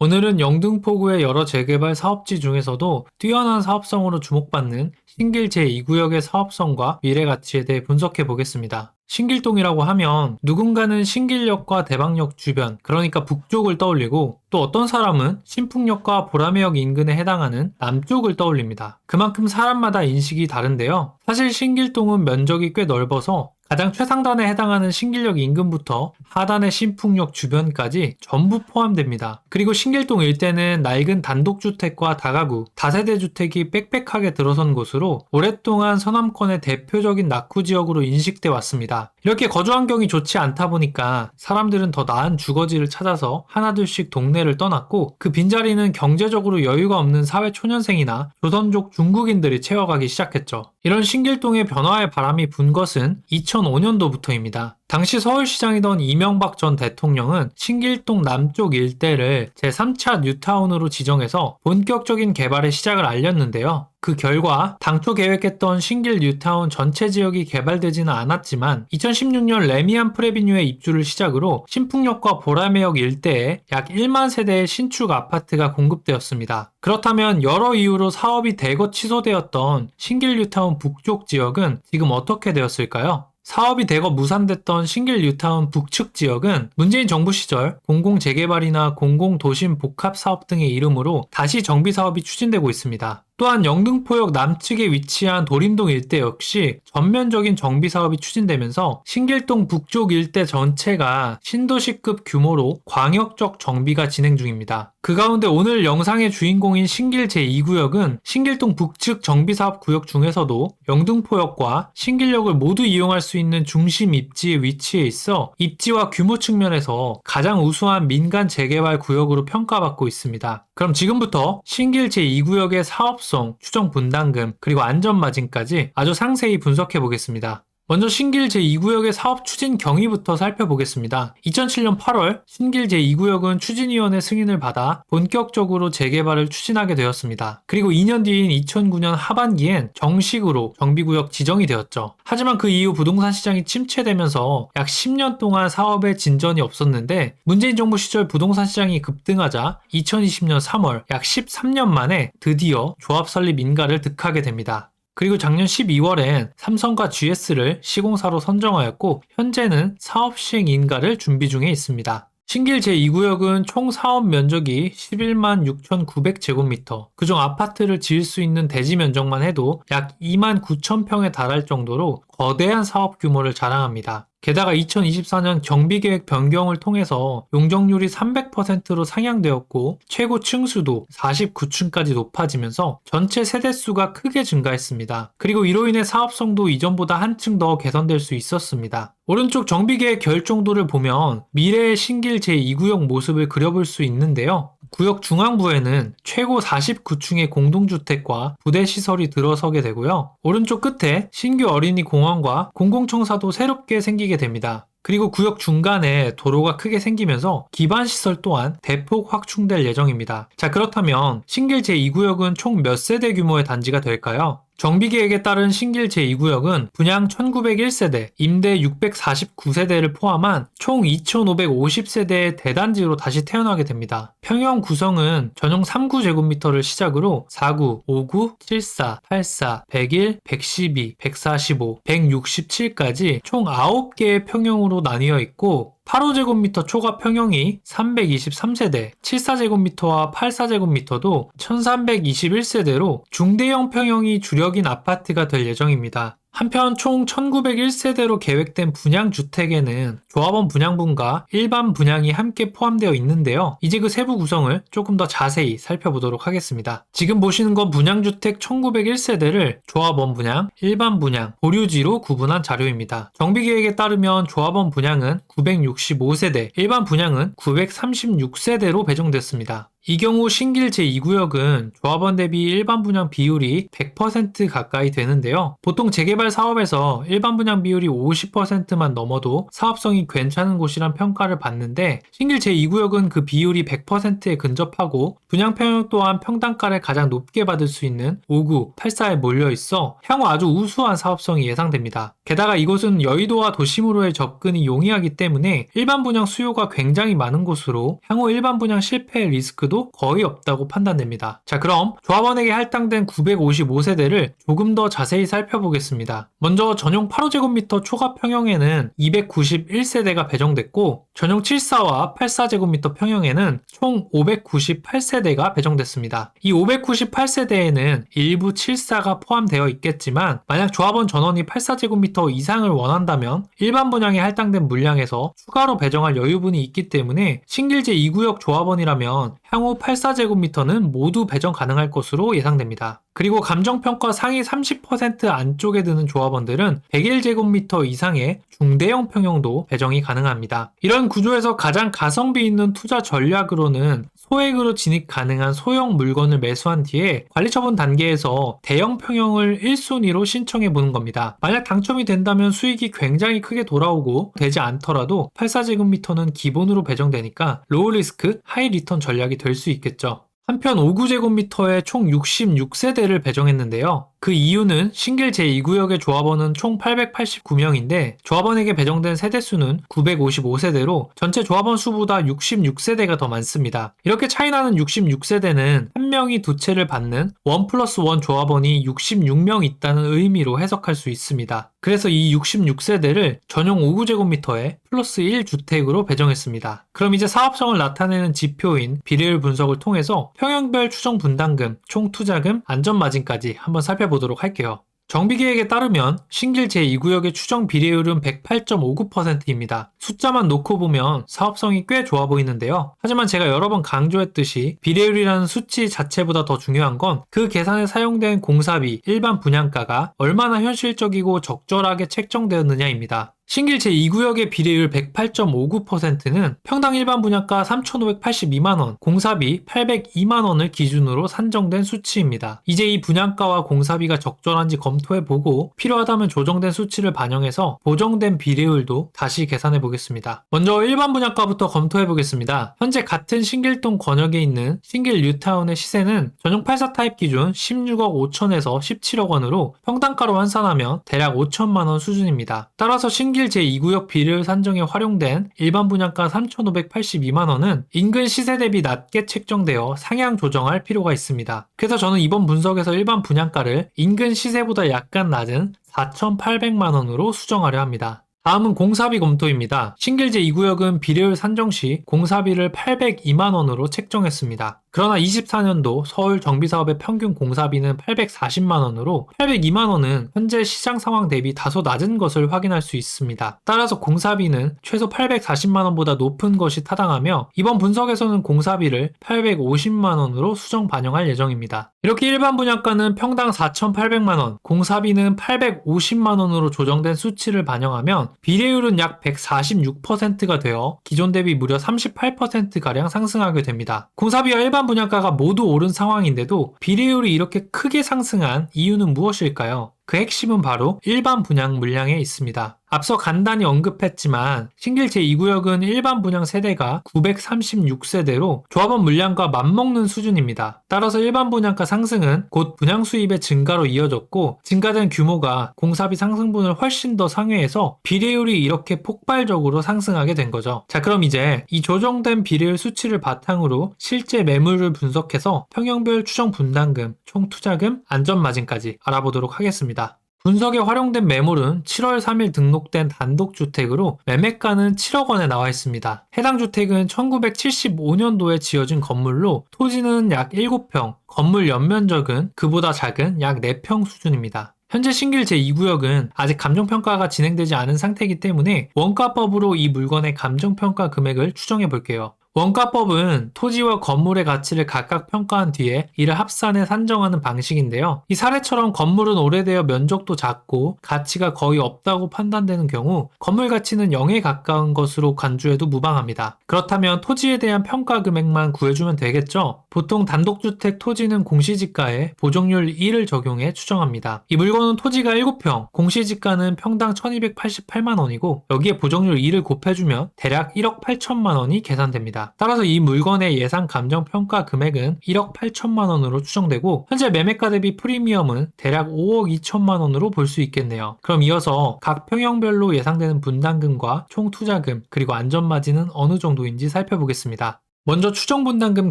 오늘은 영등포구의 여러 재개발 사업지 중에서도 뛰어난 사업성으로 주목받는 신길 제2구역의 사업성과 미래 가치에 대해 분석해 보겠습니다. 신길동이라고 하면 누군가는 신길역과 대방역 주변, 그러니까 북쪽을 떠올리고 또 어떤 사람은 신풍역과 보라매역 인근에 해당하는 남쪽을 떠올립니다. 그만큼 사람마다 인식이 다른데요. 사실 신길동은 면적이 꽤 넓어서 가장 최상단에 해당하는 신길역 인근부터 하단의 신풍역 주변까지 전부 포함됩니다. 그리고 신길동 일대는 낡은 단독주택과 다가구, 다세대 주택이 빽빽하게 들어선 곳으로 오랫동안 서남권의 대표적인 낙후지역으로 인식돼 왔습니다. 이렇게 거주 환경이 좋지 않다 보니까 사람들은 더 나은 주거지를 찾아서 하나둘씩 동네를 떠났고 그 빈자리는 경제적으로 여유가 없는 사회 초년생이나 조선족 중국인들이 채워가기 시작했죠. 이런 신길동의 변화의 바람이 분 것은 2005년도부터입니다. 당시 서울시장이던 이명박 전 대통령은 신길동 남쪽 일대를 제3차 뉴타운으로 지정해서 본격적인 개발의 시작을 알렸는데요. 그 결과 당초 계획했던 신길 뉴타운 전체 지역이 개발되지는 않았지만 2016년 레미안 프레비뉴의 입주를 시작으로 신풍역과 보라매역 일대에 약 1만 세대의 신축 아파트가 공급되었습니다. 그렇다면 여러 이유로 사업이 대거 취소되었던 신길 뉴타운 북쪽 지역은 지금 어떻게 되었을까요? 사업이 대거 무산됐던 신길 뉴타운 북측 지역은 문재인 정부 시절 공공재개발이나 공공도심 복합사업 등의 이름으로 다시 정비사업이 추진되고 있습니다. 또한 영등포역 남측에 위치한 도림동 일대 역시 전면적인 정비사업이 추진되면서 신길동 북쪽 일대 전체가 신도시급 규모로 광역적 정비가 진행 중입니다. 그 가운데 오늘 영상의 주인공인 신길 제2구역은 신길동 북측 정비사업 구역 중에서도 영등포역과 신길역을 모두 이용할 수 있는 중심 입지에 위치해 있어 입지와 규모 측면에서 가장 우수한 민간 재개발 구역으로 평가받고 있습니다. 그럼 지금부터 신길 제2구역의 사업성, 추정 분담금, 그리고 안전마진까지 아주 상세히 분석해 보겠습니다. 먼저 신길 제2구역의 사업 추진 경위부터 살펴보겠습니다. 2007년 8월 신길 제2구역은 추진위원회 승인을 받아 본격적으로 재개발을 추진하게 되었습니다. 그리고 2년 뒤인 2009년 하반기엔 정식으로 정비구역 지정이 되었죠. 하지만 그 이후 부동산 시장이 침체되면서 약 10년 동안 사업에 진전이 없었는데 문재인 정부 시절 부동산 시장이 급등하자 2020년 3월 약 13년 만에 드디어 조합 설립 인가를 득하게 됩니다. 그리고 작년 12월엔 삼성과 GS를 시공사로 선정하였고 현재는 사업 시행 인가를 준비 중에 있습니다. 신길 제2구역은 총 사업 면적이 11만 6,900제곱미터, 그중 아파트를 지을 수 있는 대지 면적만 해도 약 2만 9천 평에 달할 정도로 거대한 사업 규모를 자랑합니다. 게다가 2024년 경비계획 변경을 통해서 용적률이 300%로 상향되었고 최고 층수도 49층까지 높아지면서 전체 세대수가 크게 증가했습니다. 그리고 이로 인해 사업성도 이전보다 한층 더 개선될 수 있었습니다. 오른쪽 정비계획 결정도를 보면 미래의 신길 제2구역 모습을 그려볼 수 있는데요. 구역 중앙부에는 최고 49층의 공동주택과 부대시설이 들어서게 되고요. 오른쪽 끝에 신규 어린이 공원과 공공청사도 새롭게 생기게 됩니다. 그리고 구역 중간에 도로가 크게 생기면서 기반시설 또한 대폭 확충될 예정입니다. 자, 그렇다면 신길 제2구역은 총 몇 세대 규모의 단지가 될까요? 정비계획에 따른 신길 제2구역은 분양 1901세대, 임대 649세대를 포함한 총 2550세대의 대단지로 다시 태어나게 됩니다. 평형 구성은 전용 3구제곱미터를 시작으로 4구, 5구, 74, 84, 101, 112, 145, 167까지 총 9개의 평형으로 나뉘어 있고 8호제곱미터 초과 평형이 323세대, 74제곱미터와 84제곱미터도 1321세대로 중대형 평형이 주력인 아파트가 될 예정입니다. 한편 총 1901세대로 계획된 분양주택에는 조합원 분양분과 일반 분양이 함께 포함되어 있는데요. 이제 그 세부 구성을 조금 더 자세히 살펴보도록 하겠습니다. 지금 보시는 건 분양주택 1901세대를 조합원 분양, 일반 분양, 보류지로 구분한 자료입니다. 정비계획에 따르면 조합원 분양은 965세대, 일반 분양은 936세대로 배정됐습니다. 이 경우 신길 제2구역은 조합원 대비 일반 분양 비율이 100% 가까이 되는데요. 보통 재개발 사업에서 일반 분양 비율이 50%만 넘어도 사업성이 괜찮은 곳이란 평가를 받는데 신길 제2구역은 그 비율이 100%에 근접하고 분양 평형 또한 평당가를 가장 높게 받을 수 있는 5구, 84에 몰려 있어 향후 아주 우수한 사업성이 예상됩니다. 게다가 이곳은 여의도와 도심으로의 접근이 용이하기 때문에 일반 분양 수요가 굉장히 많은 곳으로 향후 일반 분양 실패의 리스크도 리스크도 거의 없다고 판단됩니다. 자, 그럼 조합원에게 할당된 955세대를 조금 더 자세히 살펴보겠습니다. 먼저 전용 8호제곱미터 초과 평형에는 291세대가 배정됐고, 전용 74와 84제곱미터 평형에는 총 598세대가 배정됐습니다. 이 598세대에는 일부 74가 포함되어 있겠지만, 만약 조합원 전원이 84제곱미터 이상을 원한다면 일반 분양에 할당된 물량에서 추가로 배정할 여유분이 있기 때문에 신길제 2구역 조합원이라면 향후 84제곱미터는 모두 배정 가능할 것으로 예상됩니다. 그리고 감정평가 상위 30% 안쪽에 드는 조합원들은 101제곱미터 이상의 중대형 평형도 배정이 가능합니다. 이런 구조에서 가장 가성비 있는 투자 전략으로는 소액으로 진입 가능한 소형 물건을 매수한 뒤에 관리처분 단계에서 대형 평형을 1순위로 신청해 보는 겁니다. 만약 당첨이 된다면 수익이 굉장히 크게 돌아오고, 되지 않더라도 84제곱미터는 기본으로 배정되니까 로우 리스크, 하이 리턴 전략이 될 수 있겠죠. 한편 5구제곱미터에 총 66세대를 배정했는데요. 그 이유는 신길 제2구역의 조합원은 총 889명인데 조합원에게 배정된 세대수는 955세대로 전체 조합원 수보다 66세대가 더 많습니다. 이렇게 차이나는 66세대는 한 명이 두 채를 받는 1+1 조합원이 66명 있다는 의미로 해석할 수 있습니다. 그래서 이 66세대를 전용 5구제곱미터에 플러스 1주택으로 배정했습니다. 그럼 이제 사업성을 나타내는 지표인 비례율 분석을 통해서 평형별 추정 분담금, 총 투자금, 안전마진까지 한번 살펴보도록 할게요. 정비계획에 따르면 신길 제2구역의 추정 비례율은 108.59%입니다. 숫자만 놓고 보면 사업성이 꽤 좋아 보이는데요. 하지만 제가 여러 번 강조했듯이 비례율이라는 수치 자체보다 더 중요한 건 그 계산에 사용된 공사비, 일반 분양가가 얼마나 현실적이고 적절하게 책정되었느냐입니다. 신길 제2구역의 비례율 108.59%는 평당 일반 분양가 3,582만원, 공사비 802만원을 기준으로 산정된 수치입니다. 이제 이 분양가와 공사비가 적절한지 검토해보고 필요하다면 조정된 수치를 반영해서 보정된 비례율도 다시 계산해보겠습니다. 먼저 일반 분양가부터 검토해보겠습니다. 현재 같은 신길동 권역에 있는 신길 뉴타운의 시세는 전용 84 타입 기준 16억 5천에서 17억 원으로 평당가로 환산하면 대략 5천만원 수준입니다. 따라서 신길 제2구역 비례율 산정에 활용된 일반 분양가 3,582만원은 인근 시세 대비 낮게 책정되어 상향 조정할 필요가 있습니다. 그래서 저는 이번 분석에서 일반 분양가를 인근 시세보다 약간 낮은 4,800만원으로 수정하려 합니다. 다음은 공사비 검토입니다. 신길 제2구역은 비례율 산정 시 공사비를 802만원으로 책정했습니다. 그러나 24년도 서울 정비사업의 평균 공사비는 840만원으로 802만원은 현재 시장 상황 대비 다소 낮은 것을 확인할 수 있습니다. 따라서 공사비는 최소 840만원보다 높은 것이 타당하며 이번 분석에서는 공사비를 850만원으로 수정 반영할 예정입니다. 이렇게 일반 분양가는 평당 4,800만원, 공사비는 850만원으로 조정된 수치를 반영하면 비례율은 약 146%가 되어 기존 대비 무려 38%가량 상승하게 됩니다. 공사비와 일반 분양가가 모두 오른 상황인데도 비례율이 이렇게 크게 상승한 이유는 무엇일까요? 그 핵심은 바로 일반 분양 물량에 있습니다. 앞서 간단히 언급했지만 신길 제2구역은 일반 분양 세대가 936세대로 조합원 물량과 맞먹는 수준입니다. 따라서 일반 분양가 상승은 곧 분양 수입의 증가로 이어졌고 증가된 규모가 공사비 상승분을 훨씬 더 상회해서 비례율이 이렇게 폭발적으로 상승하게 된 거죠. 자, 그럼 이제 이 조정된 비례율 수치를 바탕으로 실제 매물을 분석해서 평형별 추정 분담금, 총 투자금, 안전마진까지 알아보도록 하겠습니다. 분석에 활용된 매물은 7월 3일 등록된 단독주택으로 매매가는 7억 원에 나와 있습니다. 해당 주택은 1975년도에 지어진 건물로 토지는 약 7평, 건물 연면적은 그보다 작은 약 4평 수준입니다. 현재 신길 제2구역은 아직 감정평가가 진행되지 않은 상태이기 때문에 원가법으로 이 물건의 감정평가 금액을 추정해 볼게요. 원가법은 토지와 건물의 가치를 각각 평가한 뒤에 이를 합산해 산정하는 방식인데요. 이 사례처럼 건물은 오래되어 면적도 작고 가치가 거의 없다고 판단되는 경우 건물 가치는 0에 가까운 것으로 간주해도 무방합니다. 그렇다면 토지에 대한 평가 금액만 구해주면 되겠죠? 보통 단독주택 토지는 공시지가에 보정률 1을 적용해 추정합니다. 이 물건은 토지가 7평, 공시지가는 평당 1288만원이고 여기에 보정률 2를 곱해주면 대략 1억 8천만원이 계산됩니다. 따라서 이 물건의 예상 감정평가 금액은 1억 8천만원으로 추정되고 현재 매매가 대비 프리미엄은 대략 5억 2천만원으로 볼 수 있겠네요. 그럼 이어서 각 평형별로 예상되는 분담금과 총 투자금 그리고 안전마진은 어느 정도인지 살펴보겠습니다. 먼저 추정분담금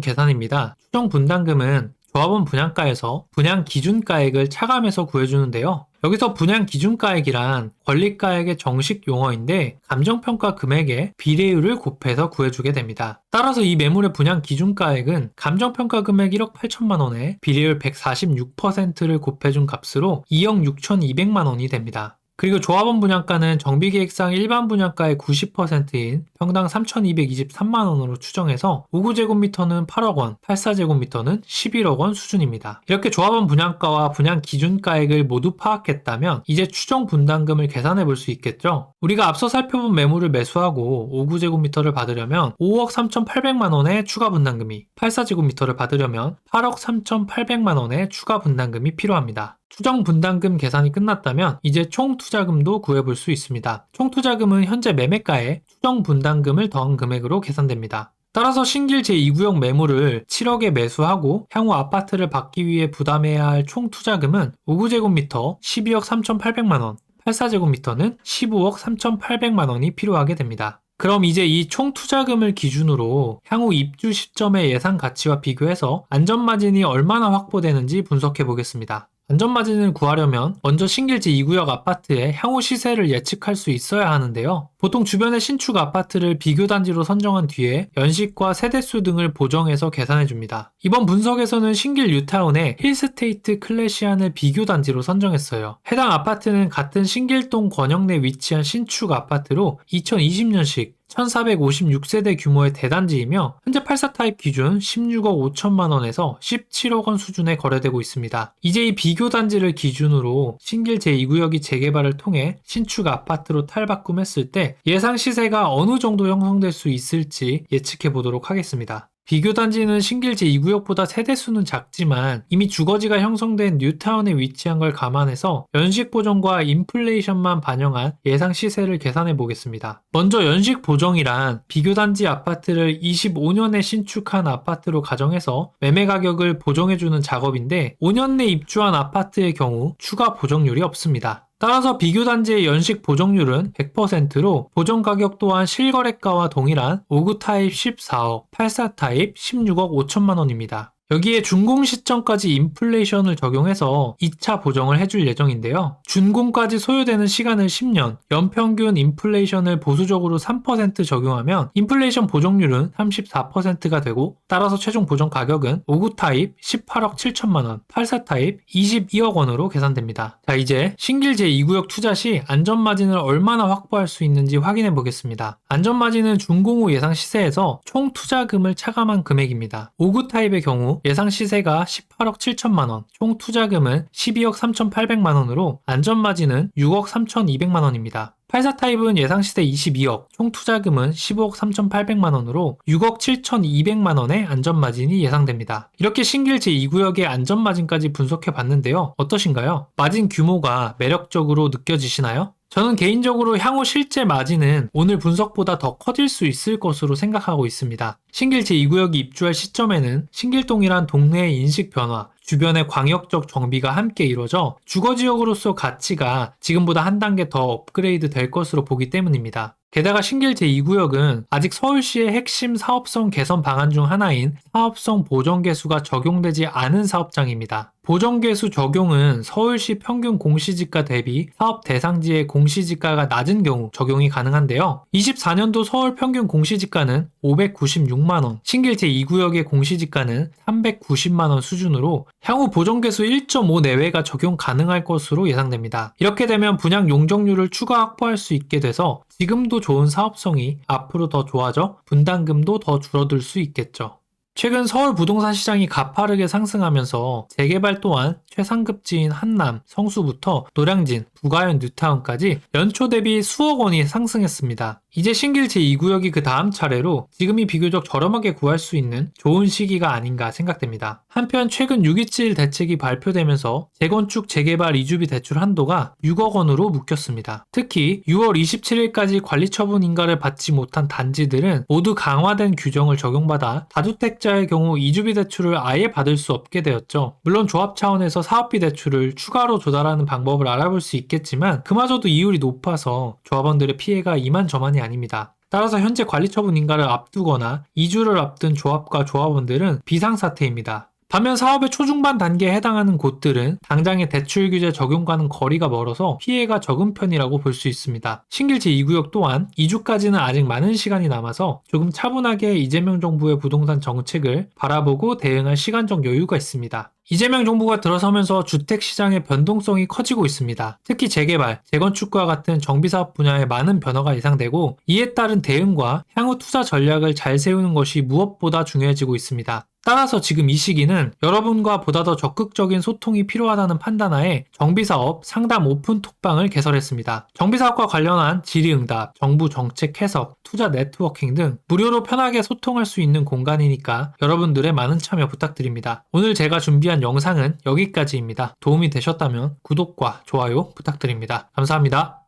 계산입니다. 추정분담금은 조합원 분양가에서 분양 기준가액을 차감해서 구해주는데요. 여기서 분양 기준가액이란 권리가액의 정식 용어인데 감정평가 금액의 비례율을 곱해서 구해주게 됩니다. 따라서 이 매물의 분양 기준가액은 감정평가 금액 1억 8천만 원에 비례율 146%를 곱해준 값으로 2억 6,200만 원이 됩니다. 그리고 조합원 분양가는 정비계획상 일반 분양가의 90%인 평당 3,223만 원으로 추정해서 5구제곱미터는 8억 원, 84제곱미터는 11억 원 수준입니다. 이렇게 조합원 분양가와 분양 기준가액을 모두 파악했다면 이제 추정 분담금을 계산해 볼 수 있겠죠? 우리가 앞서 살펴본 매물을 매수하고 5구제곱미터를 받으려면 5억 3,800만 원의 추가 분담금이, 84제곱미터를 받으려면 8억 3,800만 원의 추가 분담금이 필요합니다. 추정 분담금 계산이 끝났다면 이제 총 투자금도 구해볼 수 있습니다. 총 투자금은 현재 매매가에 추정 분담금을 더한 금액으로 계산됩니다. 따라서 신길 제2구역 매물을 7억에 매수하고 향후 아파트를 받기 위해 부담해야 할 총 투자금은 5구제곱미터 12억 3,800만 원, 84제곱미터는 15억 3,800만 원이 필요하게 됩니다. 그럼 이제 이 총 투자금을 기준으로 향후 입주 시점의 예상 가치와 비교해서 안전마진이 얼마나 확보되는지 분석해 보겠습니다. 안전마진을 구하려면 먼저 신길 제2구역 아파트의 향후 시세를 예측할 수 있어야 하는데요. 보통 주변의 신축 아파트를 비교단지로 선정한 뒤에 연식과 세대수 등을 보정해서 계산해줍니다. 이번 분석에서는 신길 뉴타운의 힐스테이트 클래시안을 비교단지로 선정했어요. 해당 아파트는 같은 신길동 권역 내 위치한 신축 아파트로 2020년식 1456세대 규모의 대단지이며 현재 84타입 기준 16억 5천만 원에서 17억 원 수준에 거래되고 있습니다. 이제 이 비교단지를 기준으로 신길 제2구역이 재개발을 통해 신축 아파트로 탈바꿈했을 때 예상 시세가 어느 정도 형성될 수 있을지 예측해 보도록 하겠습니다. 비교단지는 신길 제2구역보다 세대수는 작지만 이미 주거지가 형성된 뉴타운에 위치한 걸 감안해서 연식 보정과 인플레이션만 반영한 예상 시세를 계산해 보겠습니다. 먼저 연식 보정이란 비교단지 아파트를 25년에 신축한 아파트로 가정해서 매매 가격을 보정해주는 작업인데 5년 내 입주한 아파트의 경우 추가 보정률이 없습니다. 따라서 비교단지의 연식 보정률은 100%로 보정 가격 또한 실거래가와 동일한 5구 타입 14억, 84 타입 16억 5천만 원입니다. 여기에 준공 시점까지 인플레이션을 적용해서 2차 보정을 해줄 예정인데요. 준공까지 소요되는 시간을 10년, 연평균 인플레이션을 보수적으로 3% 적용하면 인플레이션 보정률은 34%가 되고 따라서 최종 보정 가격은 5구 타입 18억 7천만 원, 84 타입 22억 원으로 계산됩니다. 자, 이제 신길 제2구역 투자 시 안전마진을 얼마나 확보할 수 있는지 확인해 보겠습니다. 안전마진은 준공 후 예상 시세에서 총 투자금을 차감한 금액입니다. 5구 타입의 경우 예상 시세가 18억 7천만 원, 총 투자금은 12억 3,800만 원으로 안전마진은 6억 3,200만 원입니다. 84 타입은 예상 시세 22억, 총 투자금은 15억 3,800만 원으로 6억 7,200만 원의 안전마진이 예상됩니다. 이렇게 신길 제2구역의 안전마진까지 분석해 봤는데요. 어떠신가요? 마진 규모가 매력적으로 느껴지시나요? 저는 개인적으로 향후 실제 마진은 오늘 분석보다 더 커질 수 있을 것으로 생각하고 있습니다. 신길 제2구역이 입주할 시점에는 신길동이란 동네의 인식 변화, 주변의 광역적 정비가 함께 이루어져 주거지역으로서 가치가 지금보다 한 단계 더 업그레이드 될 것으로 보기 때문입니다. 게다가 신길 제2구역은 아직 서울시의 핵심 사업성 개선 방안 중 하나인 사업성 보정계수가 적용되지 않은 사업장입니다. 보정계수 적용은 서울시 평균 공시지가 대비 사업 대상지의 공시지가가 낮은 경우 적용이 가능한데요. 24년도 서울 평균 공시지가는 596만원, 신길 제2구역의 공시지가는 390만원 수준으로 향후 보정계수 1.5 내외가 적용 가능할 것으로 예상됩니다. 이렇게 되면 분양 용적률을 추가 확보할 수 있게 돼서 지금도 좋은 사업성이 앞으로 더 좋아져 분담금도 더 줄어들 수 있겠죠. 최근 서울 부동산 시장이 가파르게 상승하면서 재개발 또한 최상급지인 한남, 성수부터 노량진, 부가현 뉴타운까지 연초 대비 수억 원이 상승했습니다. 이제 신길 제2구역이 그 다음 차례로 지금이 비교적 저렴하게 구할 수 있는 좋은 시기가 아닌가 생각됩니다. 한편 최근 6.27 대책이 발표되면서 재건축 재개발 이주비 대출 한도가 6억 원으로 묶였습니다. 특히 6월 27일까지 관리처분 인가를 받지 못한 단지들은 모두 강화된 규정을 적용받아 다주택자의 경우 이주비 대출을 아예 받을 수 없게 되었죠. 물론 조합 차원에서 사업비 대출을 추가로 조달하는 방법을 알아볼 수 있겠지만 그마저도 이율이 높아서 조합원들의 피해가 이만저만이 아닙니다. 따라서 현재 관리처분 인가를 앞두거나 이주를 앞둔 조합과 조합원들은 비상사태입니다. 반면 사업의 초중반 단계에 해당하는 곳들은 당장의 대출 규제 적용과는 거리가 멀어서 피해가 적은 편이라고 볼 수 있습니다. 신길 제2구역 또한 이주까지는 아직 많은 시간이 남아서 조금 차분하게 이재명 정부의 부동산 정책을 바라보고 대응할 시간적 여유가 있습니다. 이재명 정부가 들어서면서 주택시장의 변동성이 커지고 있습니다. 특히 재개발, 재건축과 같은 정비사업 분야에 많은 변화가 예상되고 이에 따른 대응과 향후 투자 전략을 잘 세우는 것이 무엇보다 중요해지고 있습니다. 따라서 지금 이 시기는 여러분과 보다 더 적극적인 소통이 필요하다는 판단하에 정비사업 상담 오픈 톡방을 개설했습니다. 정비사업과 관련한 질의응답, 정부 정책 해석, 투자 네트워킹 등 무료로 편하게 소통할 수 있는 공간이니까 여러분들의 많은 참여 부탁드립니다. 오늘 제가 준비한 영상은 여기까지입니다. 도움이 되셨다면 구독과 좋아요 부탁드립니다. 감사합니다.